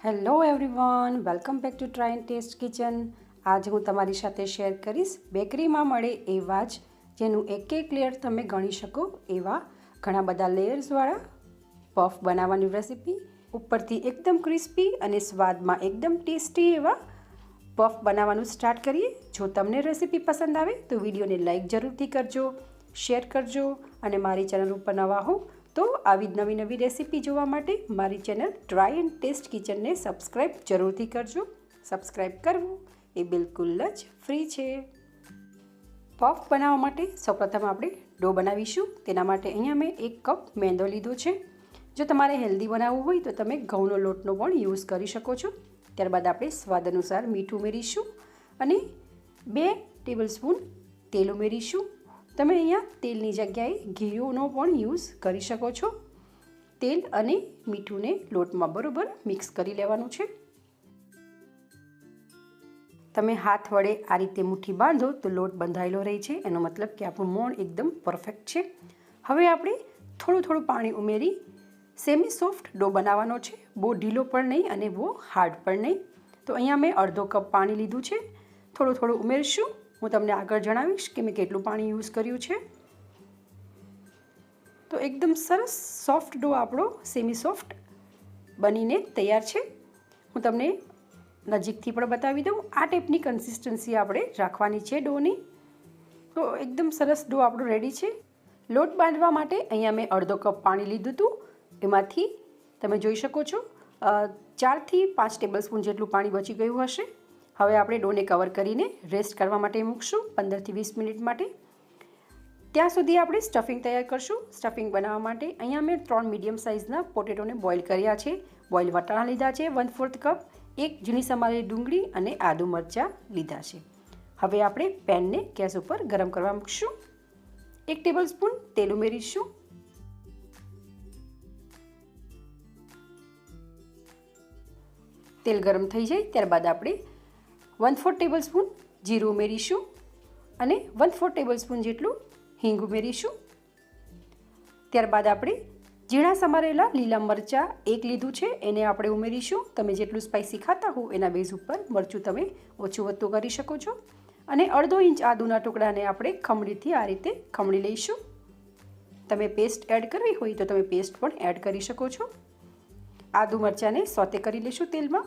Hello everyone, welcome back to Try and Taste Kitchen. આજે હું તમારી સાથે શેર કરીશ બેકરીમાં મળે એવા જ જેનું એક એક લેયર તમે ગણી શકો એવા ઘણા બધા લેયર્સવાળા પફ બનાવવાની રેસીપી. ઉપરથી એકદમ ક્રિસ્પી અને સ્વાદમાં એકદમ ટેસ્ટી એવા પફ બનાવવાનું સ્ટાર્ટ કરીએ. જો તમને રેસીપી પસંદ આવે તો વિડીયોને લાઇક જરૂરથી કરજો, શેર કરજો અને મારી ચેનલ ઉપર નવા હો તો આવી જ નવી નવી રેસીપી જોવા માટે મારી ચેનલ ટ્રાય એન્ડ ટેસ્ટ કિચનને સબસ્ક્રાઈબ જરૂરથી કરજો. સબસ્ક્રાઈબ કરવું એ બિલકુલ જ ફ્રી છે. પફ બનાવવા માટે સૌપ્રથમ આપણે ડો બનાવીશું. તેના માટે અહીંયા મેં 1 કપ મેંદો લીધો છે. જો તમારે હેલ્ધી બનાવવું હોય તો તમે ઘઉંનો લોટનો પણ યુઝ કરી શકો છો. ત્યારબાદ આપણે સ્વાદ અનુસાર મીઠું ઉમેરીશું અને 2 ટેબલસ્પૂન તેલ ઉમેરીશું. તમે અહીંયા તેલની જગ્યાએ ઘીનો પણ યુઝ કરી શકો છો. તેલ અને મીઠુંને લોટમાં બરોબર મિક્સ કરી લેવાનું છે. તમે હાથ વડે આ રીતે મુઠ્ઠી બાંધો તો લોટ બંધાયેલો રહે છે. એનો મતલબ કે આપણું મોણ એકદમ પરફેક્ટ છે. હવે આપણે થોડું પાણી ઉમેરી સેમી સોફ્ટ ડો બનાવવાનો છે. બહુ ઢીલો પણ નહીં અને બહુ હાર્ડ પણ નહીં. તો અહીંયા મેં અડધો કપ પાણી લીધું છે. થોડું ઉમેરશું. હું તમને આગળ જણાવીશ કે મેં કેટલું પાણી યુઝ કર્યું છે. તો એકદમ સરસ સોફ્ટ ડો આપણો સેમી સોફ્ટ બનીને તૈયાર છે. હું તમને નજીકથી પણ બતાવી દઉં. આ ટાઈપની કન્સિસ્ટન્સી આપણે રાખવાની છે ડોની. તો એકદમ સરસ ડો આપણો રેડી છે. લોટ બાંધવા માટે અહીંયા મેં અડધો કપ પાણી લીધું હતું. એમાંથી તમે જોઈ શકો છો 4 થી 5 ટેબલસ્પૂન જેટલું પાણી બચી ગયું હશે. હવે આપણે ડોને કવર કરીને રેસ્ટ કરવા માટે મૂકશું 15 થી 20 મિનિટ માટે. ત્યાં સુધી આપણે સ્ટફિંગ તૈયાર કરશું. સ્ટફિંગ બનાવવા માટે અહીંયા મેં 3 મીડિયમ સાઇઝના પોટેટોને બોઇલ કર્યા છે. બોઇલ વટાણા લીધા છે 1/4 કપ, 1 ઝીણી સમારેલી ડુંગળી અને આદુ મરચાં લીધા છે. હવે આપણે પેનને ગેસ ઉપર ગરમ કરવા મૂકશું. 1 ટેબલસ્પૂન તેલ ઉમેરીશું. તેલ ગરમ થઈ જાય ત્યારબાદ આપણે 1/4 ટેબલસ્પૂન જીરું ઉમેરીશું અને 1/4 ટેબલસ્પૂન જેટલું હિંગ ઉમેરીશું. ત્યારબાદ આપણે ઝીણા સમારેલા લીલા મરચાં 1 લીધું છે, એને આપણે ઉમેરીશું. તમે જેટલું સ્પાઇસી ખાતા હો એના બેઝ ઉપર મરચું તમે ઓછું વધતું કરી શકો છો. અને અડધો ઇંચ આદુના ટુકડાને આપણે ખમણીથી આ રીતે ખમણી લઈશું. તમે પેસ્ટ એડ કરવી હોય તો તમે પેસ્ટ પણ એડ કરી શકો છો. આદુ મરચાંને સોતે કરી લઈશું તેલમાં.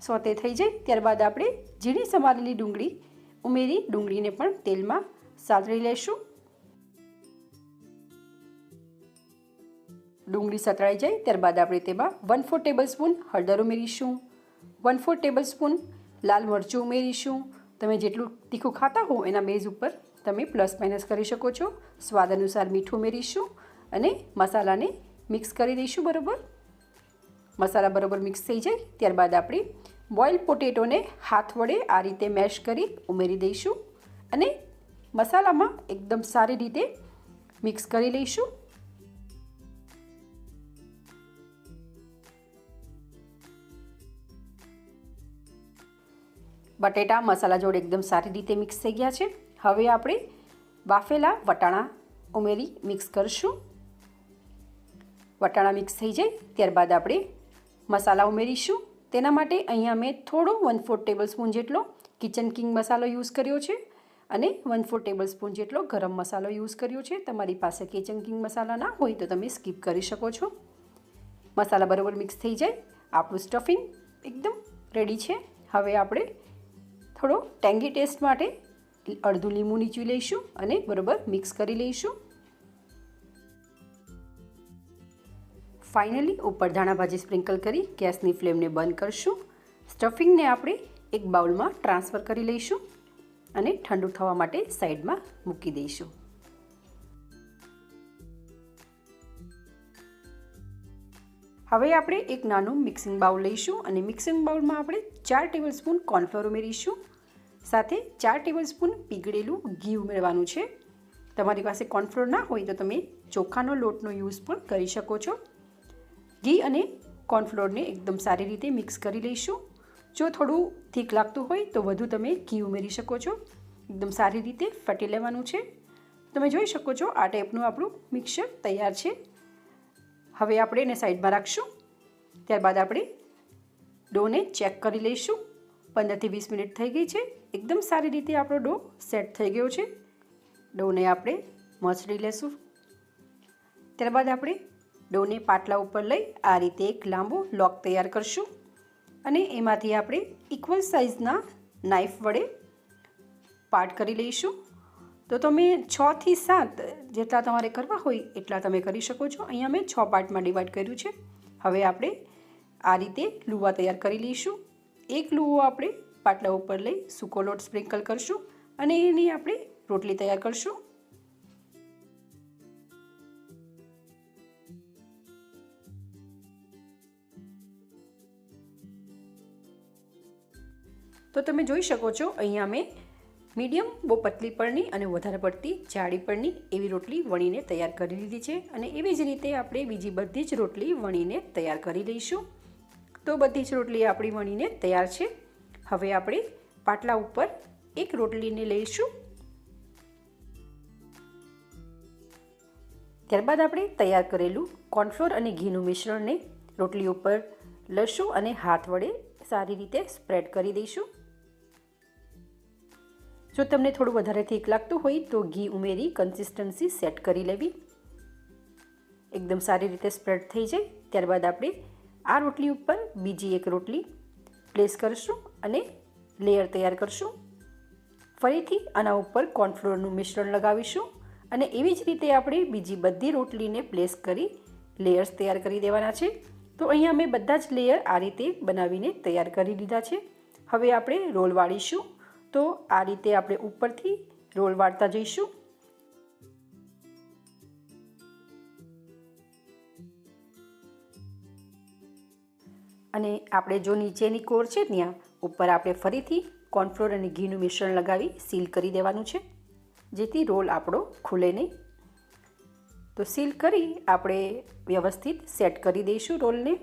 સોતે થઈ જાય ત્યારબાદ આપણે ઝીણી સમારેલી ડુંગળી ઉમેરી ડુંગળીને પણ તેલમાં સાતળી લેશું. ડુંગળી સતળાઈ જાય ત્યારબાદ આપણે તેમાં 1/4 ટેબલસ્પૂન હળદર ઉમેરીશું. 1/4 ટેબલસ્પૂન લાલ મરચું ઉમેરીશું. તમે જેટલું તીખું ખાતા હો એના બેઝ ઉપર તમે પ્લસ માઇનસ કરી શકો છો. સ્વાદ અનુસાર મીઠું ઉમેરીશું અને મસાલાને મિક્સ કરી દઈશું બરાબર. મસાલા બરાબર મિક્સ થઈ જાય ત્યારબાદ આપણે બોઇલ પોટેટોને હાથ વડે આ રીતે મેશ કરી ઉમેરી દઈશું અને મસાલામાં એકદમ સારી રીતે મિક્સ કરી લઈશું. બટેટા મસાલા જોડે એકદમ સારી રીતે મિક્સ થઈ ગયા છે. હવે આપણે બાફેલા વટાણા ઉમેરી મિક્સ કરીશું. વટાણા મિક્સ થઈ જાય ત્યારબાદ આપણે મસાલા ઉમેરીશું. તેના માટે અહીંયા મેં થોડો 1/4 ટેબલસ્પૂન જેટલો કિચન કિંગ મસાલો યુઝ કર્યો છે અને 1/4 ટેબલસ્પૂન જેટલો ગરમ મસાલો યુઝ કર્યો છે. તમારી પાસે કિચન કિંગ મસાલા ના હોય તો તમે સ્કીપ કરી શકો છો. મસાલા બરાબર મિક્સ થઈ જાય આપણું સ્ટફિંગ એકદમ રેડી છે. હવે આપણે થોડો ટેંગી ટેસ્ટ માટે અડધું લીંબુ નીચવી લઈશું અને બરાબર મિક્સ કરી લઈશું. ફાઇનલી ઉપર ધાણા ભાજી સ્પ્રિંકલ કરી ગેસની ફ્લેમને બંધ કરશું. સ્ટફિંગને આપણે એક બાઉલમાં ટ્રાન્સફર કરી લઈશું અને ઠંડુ થવા માટે સાઈડમાં મૂકી દઈશું. હવે આપણે એક નાનું મિક્સિંગ બાઉલ લઈશું અને મિક્સિંગ બાઉલમાં આપણે 4 ટેબલસ્પૂન કોર્નફ્લોર ઉમેરીશું. સાથે 4 ટેબલસ્પૂન પીગળેલું ઘી ઉમેરવાનું છે. તમારી પાસે કોર્નફ્લોર ના હોય તો તમે ચોખાનો લોટનો યુઝ પણ કરી શકો છો. ઘી અને કોર્નફ્લોરને એકદમ સારી રીતે મિક્સ કરી લઈશું. જો થોડું થીક લાગતું હોય તો વધુ તમે ઘી ઉમેરી શકો છો. એકદમ સારી રીતે ફેટી લેવાનું છે. તમે જોઈ શકો છો આ ટાઈપનું આપણું મિક્સર તૈયાર છે. હવે આપણે એને સાઈડમાં રાખશું. ત્યારબાદ આપણે ડોને ચેક કરી લઈશું. 15 થી 20 મિનિટ થઈ ગઈ છે. એકદમ સારી રીતે આપણો ડો સેટ થઈ ગયો છે. ડોને આપણે મસળી લેશું. ત્યારબાદ આપણે ડોને પાટલા ઉપર લઈ આ રીતે એક લાંબો લોક તૈયાર કરશું અને એમાંથી આપણે ઇક્વલ સાઇઝના નાઇફ વડે પાર્ટ કરી લઈશું. તો તમે 6 થી 7 જેટલા તમારે કરવા હોય એટલા તમે કરી શકો છો. અહીંયા મેં 6 પાર્ટમાં ડિવાઈડ કર્યું છે. હવે આપણે આ રીતે લુવા તૈયાર કરી લઈશું. એક લુવો આપણે પાટલા ઉપર લઈ સૂકો લોટ સ્પ્રિંકલ કરશું અને એની આપણે રોટલી તૈયાર કરશું. તો તમે જોઈ શકો છો અહીંયા મેં મીડિયમ બહુ પતલી પરની અને વધારે પડતી જાડી પરની એવી રોટલી વણીને તૈયાર કરી લીધી છે અને એવી જ રીતે આપણે બીજી બધી જ રોટલી વણીને તૈયાર કરી લઈશું. તો બધી જ રોટલી આપણી વણીને તૈયાર છે. હવે આપણે પાટલા ઉપર એક રોટલીને લઈશું. ત્યારબાદ આપણે તૈયાર કરેલું કોર્નફ્લોર અને ઘીનું મિશ્રણને રોટલી ઉપર લઈશું અને હાથ વડે સારી રીતે સ્પ્રેડ કરી દઈશું. જો તમને થોડું વધારે ઠીક લાગતું હોય તો ઘી ઉમેરી કન્સિસ્ટન્સી સેટ કરી લેવી. એકદમ સારી રીતે સ્પ્રેડ થઈ જાય ત્યારબાદ આપણે આ રોટલી ઉપર બીજી એક રોટલી પ્લેસ કરીશું અને લેયર તૈયાર કરીશું. ફરીથી આના ઉપર કોર્નફ્લોરનું મિશ્રણ લગાવીશું અને એવી જ રીતે આપણે બીજી બધી રોટલીને પ્લેસ કરી લેયર્સ તૈયાર કરી દેવાના છે. તો અહીંયા મેં બધા જ લેયર આ રીતે બનાવીને તૈયાર કરી લીધા છે. હવે આપણે રોલ વાળીશું. તો આ રીતે આપણે ઉપરથી રોલ વાળતા જઈશું. અને આપણે જો નીચેની કોર છે ત્યાં ઉપર આપણે ફરીથી કોર્નફ્લોર અને ઘીનું મિશ્રણ લગાવી સીલ કરી દેવાનું છે જેથી રોલ આપણો ખુલે નહીં. તો સીલ કરી આપણે વ્યવસ્થિત સેટ કરી દઈશું રોલને.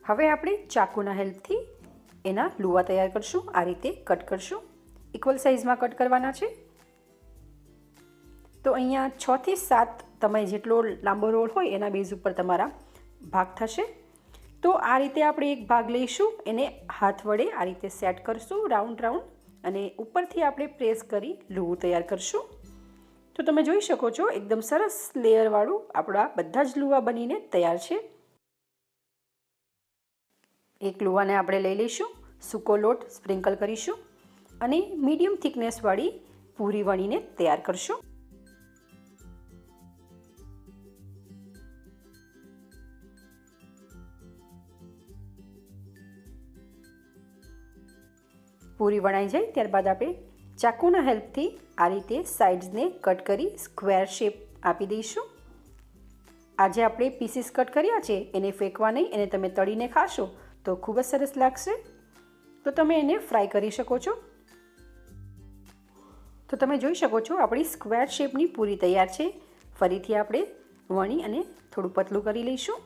હવે આપણે ચાકુના હેલ્પથી એના લુવા તૈયાર કરશું. આ રીતે કટ કરશું. ઇક્વલ સાઇઝમાં કટ કરવાના છે. તો અહીંયા 6 થી 7 તમે જેટલો લાંબો રોલ હોય એના બેઝ ઉપર તમારા ભાગ થશે. તો આ રીતે આપણે એક ભાગ લઈશું, એને હાથ વડે આ રીતે સેટ કરશું રાઉન્ડ અને ઉપરથી આપણે પ્રેસ કરી લુવું તૈયાર કરશું. તો તમે જોઈ શકો છો એકદમ સરસ લેયરવાળું આપણા બધા જ લુવા બનીને તૈયાર છે. એક લુવાને આપણે લઈ લઈશું, સૂકો લોટ સ્પ્રિંકલ કરીશું અને મીડિયમ થિકનેસવાળી પૂરી વણીને તૈયાર કરશું. પૂરી વણાઈ જાય ત્યારબાદ આપણે ચાકુના હેલ્પથી આ રીતે સાઇડ્સને કટ કરી સ્ક્વેર શેપ આપી દઈશું. આજે આપણે પીસીસ કટ કર્યા છે એને ફેંકવા નહીં, એને તમે તળીને ખાશો તો ખૂબ જ સરસ લાગશે. તો તમે એને ફ્રાય કરી શકો છો. તો તમે જોઈ શકો છો આપણી સ્ક્વેર શેપની પૂરી તૈયાર છે. ફરીથી આપણે વણી અને થોડું પતલું કરી લઈશું.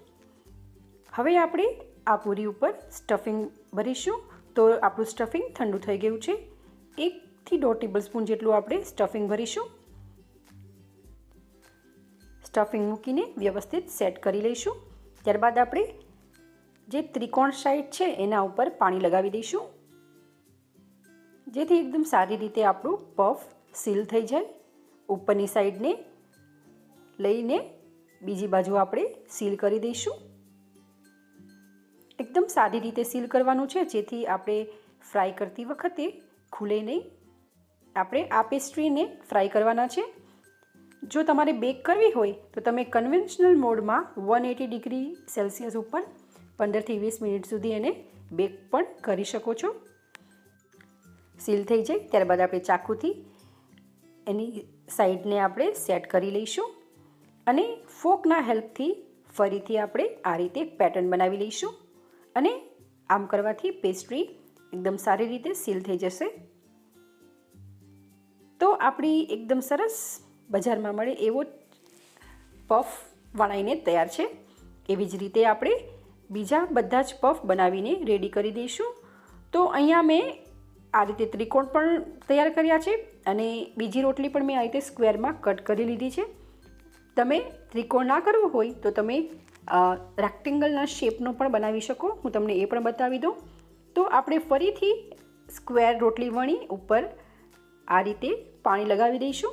હવે આપણે આ પૂરી ઉપર સ્ટફિંગ ભરીશું. તો આપણું સ્ટફિંગ ઠંડુ થઈ ગયું છે. 1 થી 1.5 ટેબલસ્પૂન જેટલું આપણે સ્ટફિંગ ભરીશું. સ્ટફિંગ મૂકીને વ્યવસ્થિત સેટ કરી લઈશું. ત્યારબાદ આપણે જે ત્રિકોણ સાઈડ છે એના ઉપર પાણી લગાવી દઈશું જેથી એકદમ સારી રીતે આપણું પફ સીલ થઈ જાય. ઉપરની સાઈડને લઈને બીજી બાજુ આપણે સીલ કરી દઈશું. એકદમ સારી રીતે સીલ કરવાનું છે જેથી આપણે ફ્રાય કરતી વખતે ખુલે નહીં. આપણે આ પેસ્ટ્રીને ફ્રાય કરવાના છે. જો તમારે બેક કરવી હોય તો તમે કન્વેન્શનલ મોડમાં 180 ડિગ્રી સેલ્સિયસ ઉપર 15 થી 20 મિનિટ સુધી એને બેક પણ કરી શકો છો. સીલ થઈ જાય ત્યારબાદ આપણે ચાકુથી એની સાઈડને આપણે સેટ કરી લઈશું અને ફોકના હેલ્પથી ફરીથી આપણે આ રીતે પેટર્ન બનાવી લઈશું અને આમ કરવાથી પેસ્ટ્રી એકદમ સારી રીતે સીલ થઈ જશે. તો આપણી એકદમ સરસ બજારમાં મળે એવો પફ વણાઈને તૈયાર છે. એવી જ રીતે આપણે બીજા બધા જ પફ બનાવીને રેડી કરી દઈશું. તો અહીંયા મેં આ રીતે ત્રિકોણ પણ તૈયાર કર્યા છે અને બીજી રોટલી પણ મેં આ રીતે સ્ક્વેરમાં કટ કરી લીધી છે. તમે ત્રિકોણ ના કરવું હોય તો તમે રેક્ટેંગલના શેપનો પણ બનાવી શકો. હું તમને એ પણ બતાવી દઉં. તો આપણે ફરીથી સ્ક્વેર રોટલી વણી ઉપર આ રીતે પાણી લગાવી દઈશું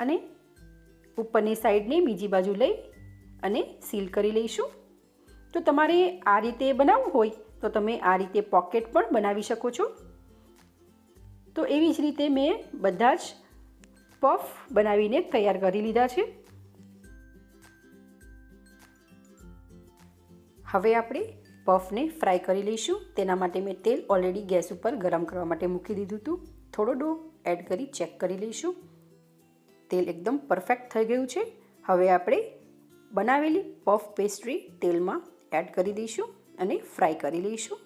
અને ઉપરની સાઈડને બીજી બાજુ લઈ અને સીલ કરી લઈશું. તો તમારે આ રીતે બનાવવું હોય તો તમે આ રીતે પોકેટ પણ બનાવી શકો છો. તો એવી જ રીતે મેં બધા જ પફ બનાવીને તૈયાર કરી લીધા છે. હવે આપણે પફને ફ્રાય કરી લઈશું. તેના માટે મેં તેલ ઓલરેડી ગેસ ઉપર ગરમ કરવા માટે મૂકી દીધું હતું. થોડો ડો એડ કરી ચેક કરી લઈશું. તેલ એકદમ પરફેક્ટ થઈ ગયું છે. હવે આપણે બનાવેલી પફ પેસ્ટ્રી તેલમાં એડ કરી દઈશું અને ફ્રાય કરી લઈશું.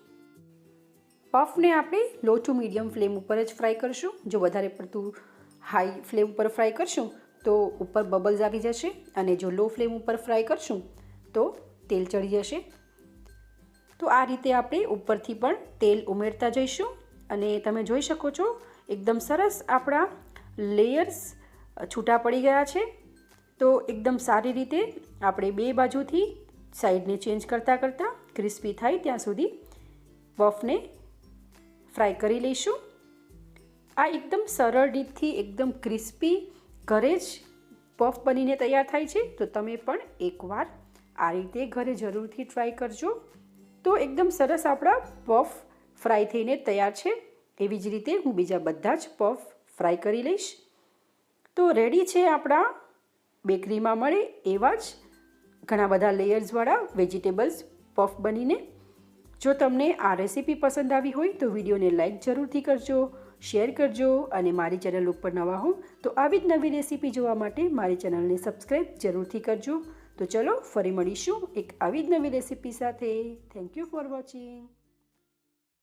પફને આપણે લો ટુ મીડિયમ ફ્લેમ ઉપર જ ફ્રાય કરશું. જો વધારે પડતું હાઈ ફ્લેમ ઉપર ફ્રાય કરશું તો ઉપર બબલ્સ આવી જશે અને જો લો ફ્લેમ ઉપર ફ્રાય કરશું તો તેલ ચડી જશે. તો આ રીતે આપણે ઉપરથી પણ તેલ ઉમેરતા જઈશું અને તમે જોઈ શકો છો એકદમ સરસ આપણા લેયર્સ છૂટા પડી ગયા છે. તો એકદમ સારી રીતે આપણે બે બાજુથી સાઈડને ચેન્જ કરતાં ક્રિસ્પી થાય ત્યાં સુધી પફને ફ્રાય કરી લઈશું. આ એકદમ સરળ રીતથી એકદમ ક્રિસ્પી ઘરે જ પફ બનીને તૈયાર થાય છે. તો તમે પણ એકવાર આ રીતે ઘરે જરૂરથી ટ્રાય કરજો. તો એકદમ સરસ આપણા પફ ફ્રાય થઈને તૈયાર છે. એવી જ રીતે હું બીજા બધા જ પફ ફ્રાય કરી લઈશ. તો રેડી છે આપણા બેકરીમાં મળે એવા જ ઘણા બધા લેયર્સવાળા વેજીટેબલ્સ પફ બનીને. જો તમને આ રેસીપી પસંદ આવી હોય તો વિડીયોને લાઈક જરૂરથી કરજો, શેર કરજો અને મારી ચેનલ ઉપર નવા હો તો આવી જ નવી રેસીપી જોવા માટે મારી ચેનલને સબસ્ક્રાઈબ જરૂરથી કરજો. તો ચલો ફરી મળીશું એક આવી જ નવી રેસીપી સાથે. Thank you for watching.